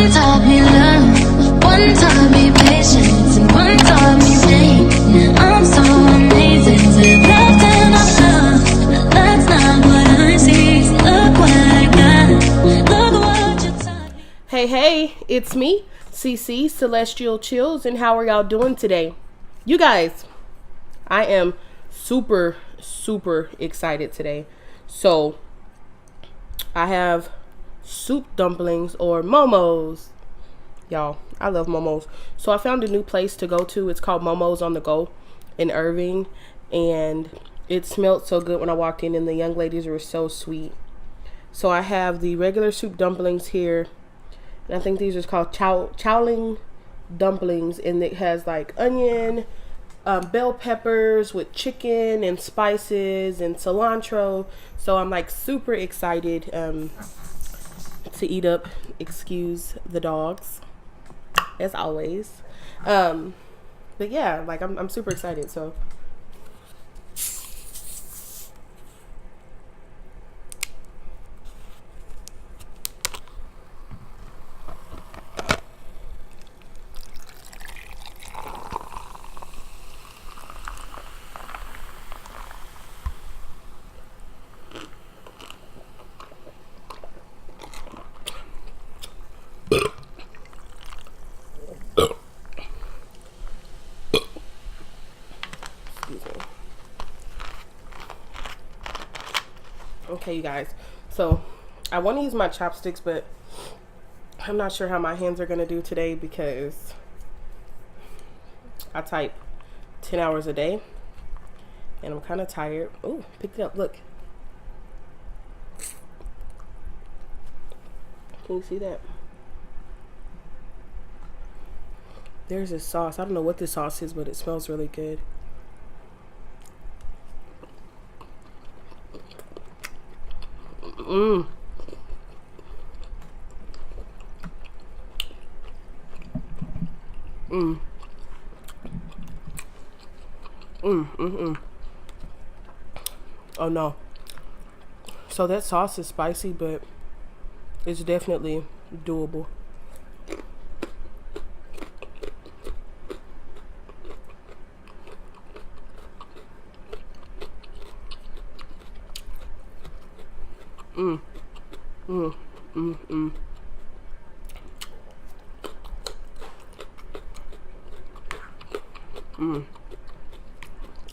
One taught me love, one taught me patience, and one taught me pain. I'm so amazing to love and love, but that's not what I see. So look what I got, look what you taught me. Hey, it's me, CC, Celestial Chills, and how are y'all doing today? You guys, I am super excited today. So, I have soup dumplings or momos. Y'all, I love momos. So I found a new place to go to. It's called Momo's on the Go in Irving, and it smelled so good when I walked in, and the young ladies were so sweet. So I have the regular soup dumplings here, and I think these are called chowling dumplings, and it has like onion, bell peppers with chicken and spices and cilantro. So I'm like super excited to eat up. Excuse the dogs, as always. But yeah, like I'm super excited. So okay, you guys, so I want to use my chopsticks, but I'm not sure how my hands are gonna do today because I type 10 hours a day and I'm kind of tired. Oh, picked it up, look. Can you see that? There's this sauce. I don't know what this sauce is, but it smells really good. Mmm. Mmm. Oh no. So that sauce is spicy, but it's definitely doable.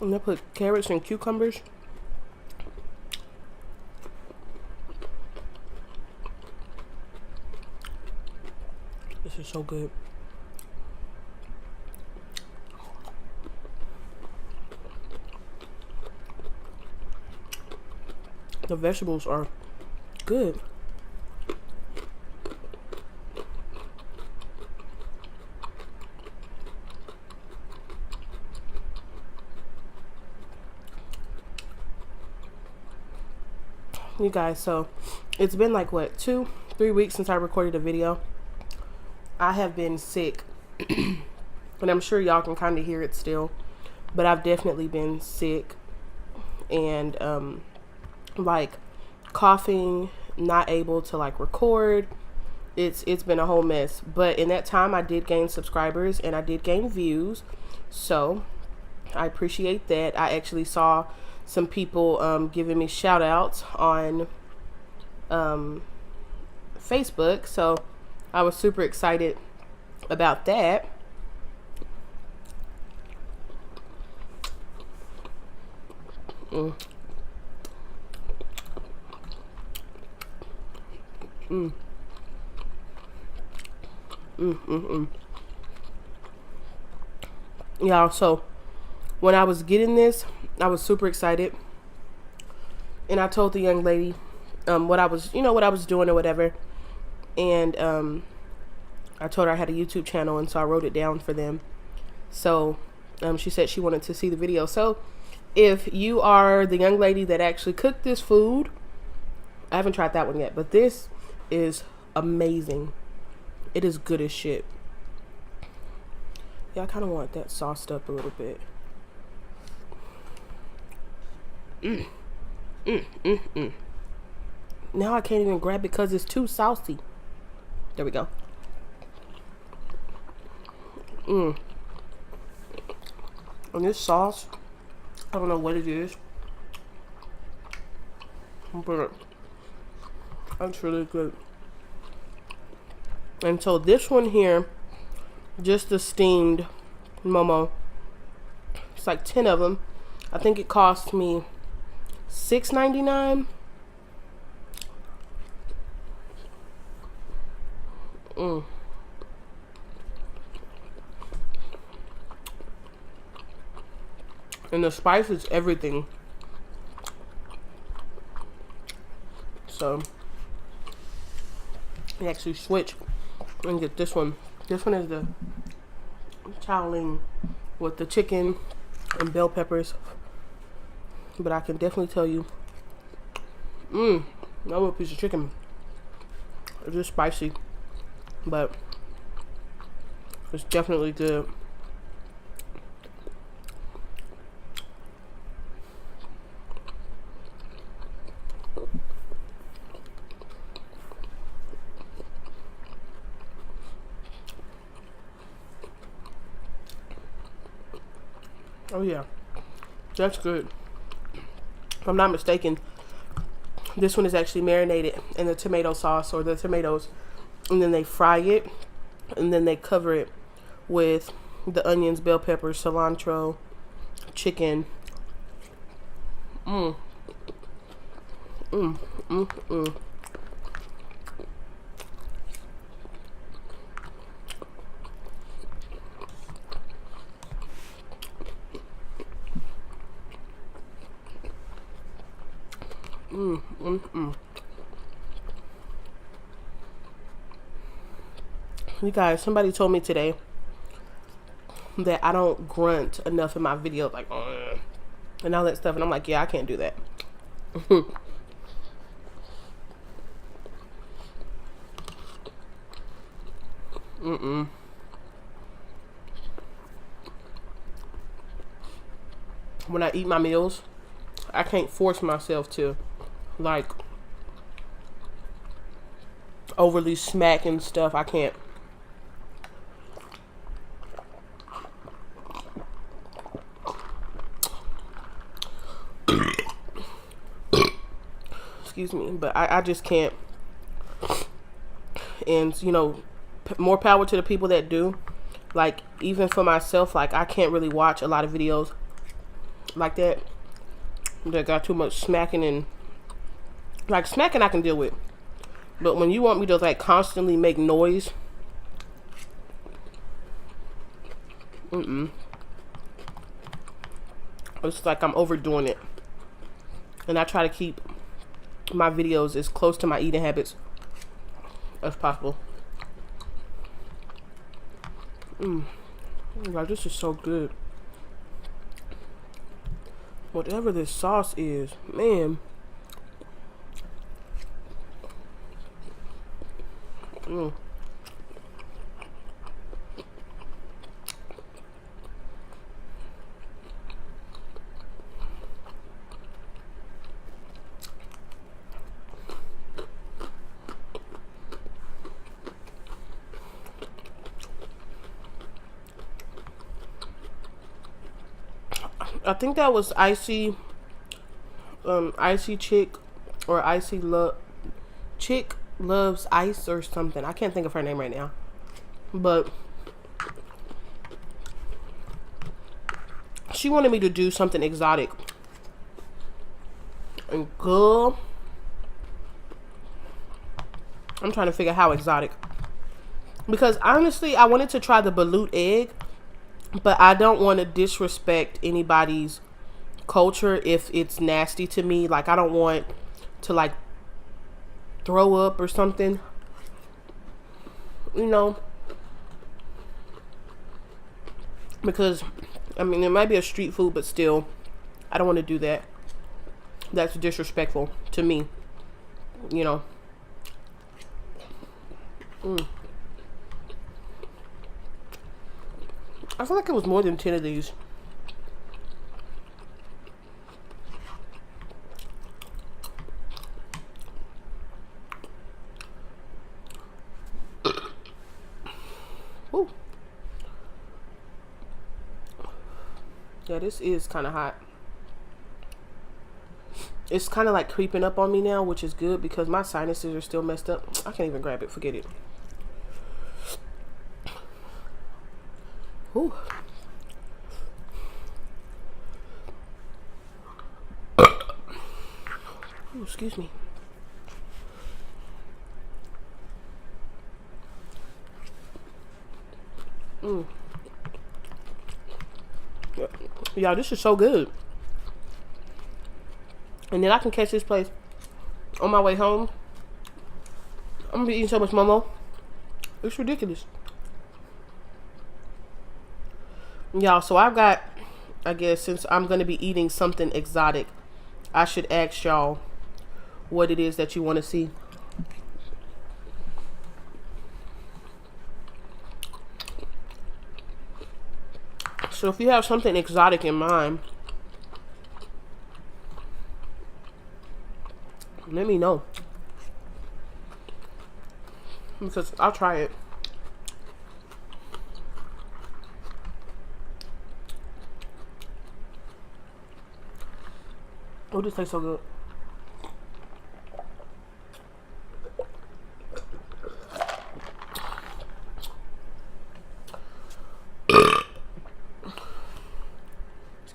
And I put carrots and cucumbers. This is so good. The vegetables are good. You guys, so it's been like what, 2-3 weeks since I recorded a video. I have been sick and I'm sure y'all can kind of hear it still, but I've definitely been sick and like coughing, not able to like record. It's been a whole mess, but in that time I did gain subscribers and I did gain views, so I appreciate that. I actually saw some people giving me shout outs on Facebook, so I was super excited about that. Yeah, so when I was getting this, I was super excited, and I told the young lady what I was, what I was doing or whatever, and I told her I had a YouTube channel, and so I wrote it down for them. So she said she wanted to see the video. So if you are the young lady that actually cooked this food, I haven't tried that one yet, but this is amazing. It is good as shit. Yeah, I kind of want that sauced up a little bit. Now I can't even grab it because it's too saucy. There we go. And this sauce, I don't know what it is, but it's really good. And so this one here, just the steamed Momo, it's like 10 of them. I think it cost me $6.99. And the spice is everything. So you actually switch and get this one. This one is the chow ling with the chicken and bell peppers. But I can definitely tell you, I want a piece of chicken. It's just spicy, but it's definitely good. Oh yeah, that's good. If I'm not mistaken, this one is actually marinated in the tomato sauce or the tomatoes, and then they fry it, and then they cover it with the onions, bell peppers, cilantro, chicken. You guys, somebody told me today that I don't grunt enough in my videos, like and all that stuff, and I'm like, yeah, I can't do that. When I eat my meals, I can't force myself to like overly smack and stuff. I can't. Excuse me, but I just can't. And you know, more power to the people that do. Like, even for myself, like, I can't really watch a lot of videos like that got too much smacking. And like, smacking I can deal with, but when you want me to like constantly make noise, it's like I'm overdoing it. And I try to keep my videos as close to my eating habits as possible. Like, this is so good. Whatever this sauce is, man. I think that was Icy Chick, or Icy Chick Loves Ice or something. I can't think of her name right now, but she wanted me to do something exotic. And girl, I'm trying to figure out how exotic, because honestly I wanted to try the balut egg, but I don't want to disrespect anybody's culture if it's nasty to me. Like, I don't want to like throw up or something, you know, because I mean, it might be a street food, but still, I don't want to do that. That's disrespectful to me, you know. I feel like it was more than 10 of these. Ooh. Yeah, this is kind of hot. It's kind of like creeping up on me now, which is good because my sinuses are still messed up. I can't even grab it. Forget it. Ooh. Ooh, excuse me. Y'all, this is so good. And then I can catch this place on my way home. I'm gonna be eating so much Momo. It's ridiculous. Y'all, so I've got, I guess since I'm gonna be eating something exotic, I should ask y'all what it is that you want to see. So if you have something exotic in mind, let me know. Because I'll try it. Oh, this tastes so good.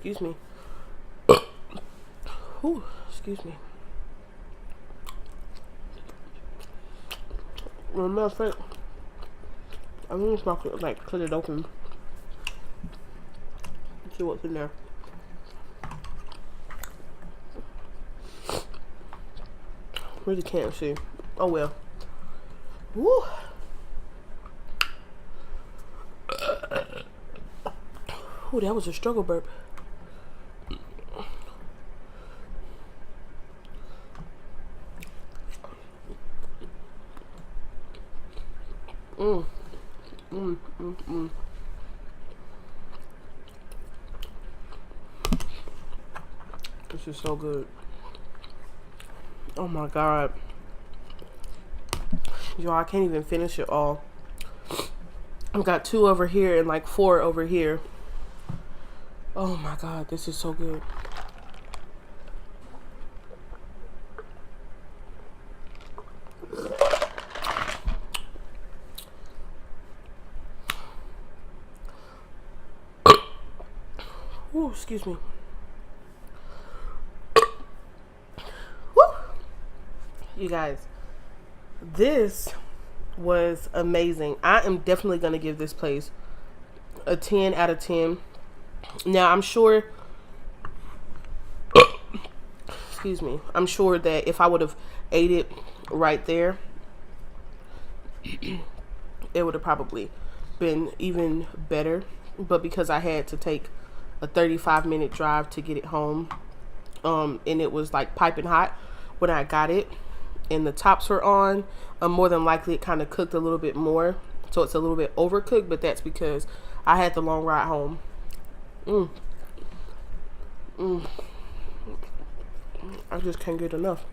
Excuse me. Ooh, excuse me. Well, matter of fact, I'm gonna smoke it, like cut it open. See what's in there. Really can't see. Oh well. Woo. Ooh, that was a struggle burp. This is so good. Oh my god. Yo, I can't even finish it all. I've got 2 over here and like 4 over here. Oh my god, this is so good. Ooh, excuse me. Woo! You guys, this was amazing. I am definitely going to give this place a 10 out of 10. Now, I'm sure, excuse me, I'm sure that if I would have ate it right there, it would have probably been even better. But because I had to take a 35-minute drive to get it home, and it was like piping hot when I got it, and the tops were on, more than likely it kind of cooked a little bit more, so it's a little bit overcooked, but that's because I had the long ride home. I just can't get enough.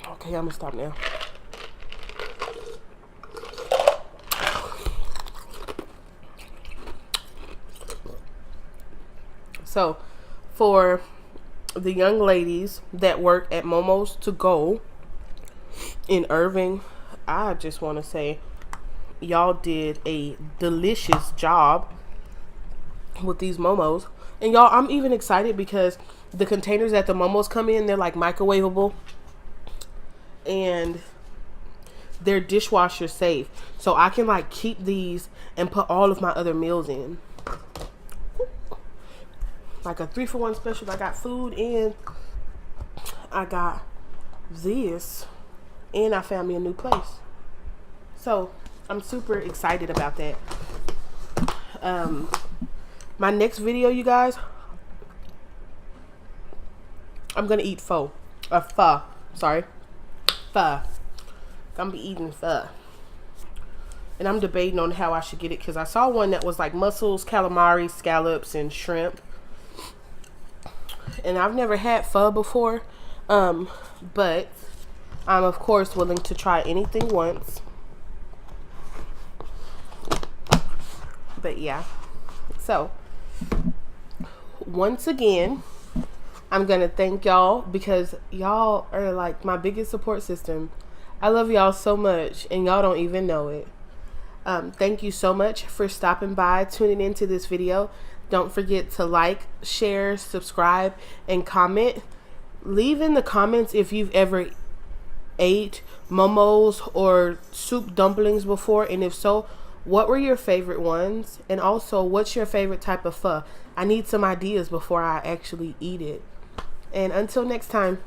Okay, I'm gonna stop now. So, for the young ladies that work at Momo's To Go in Irving, I just want to say y'all did a delicious job with these Momos. And y'all, I'm even excited because the containers that the Momos come in, they're like microwavable and they're dishwasher safe. So I can like keep these and put all of my other meals in. Like a 3-for-1 special. I got food and I got this, and I found me a new place. So I'm super excited about that. My next video, you guys, I'm gonna eat pho. Sorry. Pho. I'm gonna be eating pho. And I'm debating on how I should get it because I saw one that was like mussels, calamari, scallops, and shrimp. and I've never had pho before, but I'm of course willing to try anything once. But yeah, so once again, I'm gonna thank y'all because y'all are like my biggest support system. I love y'all so much, and y'all don't even know it. Thank you so much for stopping by, tuning into this video. Don't forget to like, share, subscribe, and comment. Leave in the comments if you've ever ate momos or soup dumplings before, and if so, what were your favorite ones? And also, what's your favorite type of pho? I need some ideas before I actually eat it. And until next time.